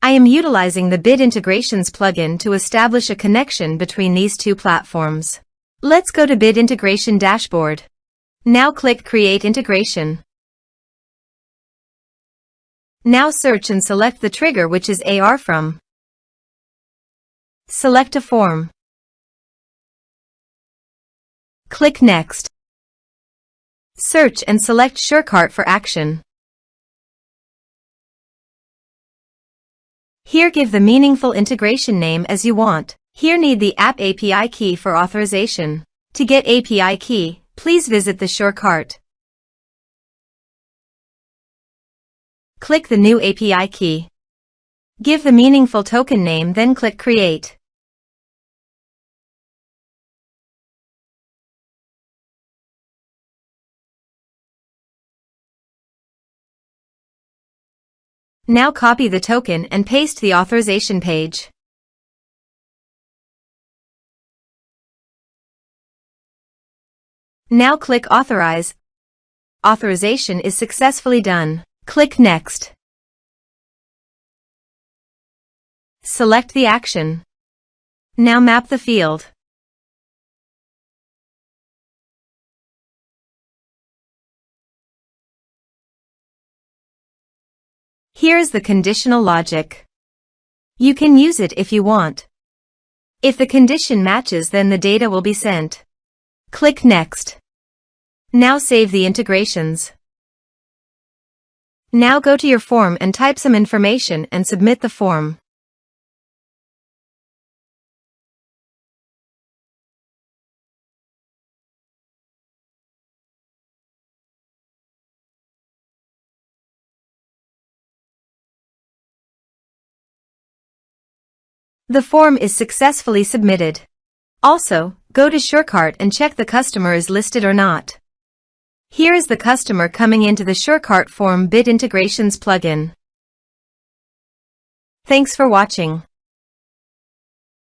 I am utilizing the Bit Integrations plugin to establish a connection between these two platforms. Let's go to Bit Integration Dashboard. Now click Create Integration. Now search and select the trigger, which is ARForms. Select a form. Click Next. Search and select SureCart for action. Here give the meaningful integration name as you want. Here need the app API key for authorization. To get API key, please visit the SureCart. Click the new API key. Give the meaningful token name, then click Create. Now copy the token and paste the authorization page. Now click Authorize. Authorization is successfully done. Click Next. Select the action. Now map the field. Here is the conditional logic. You can use it if you want. If the condition matches, then the data will be sent. Click Next. Now save the integrations. Now go to your form and type some information and submit the form. The form is successfully submitted. Also, go to SureCart and check the customer is listed or not. Here is the customer coming into the SureCart form Bit Integrations plugin. Thanks for watching.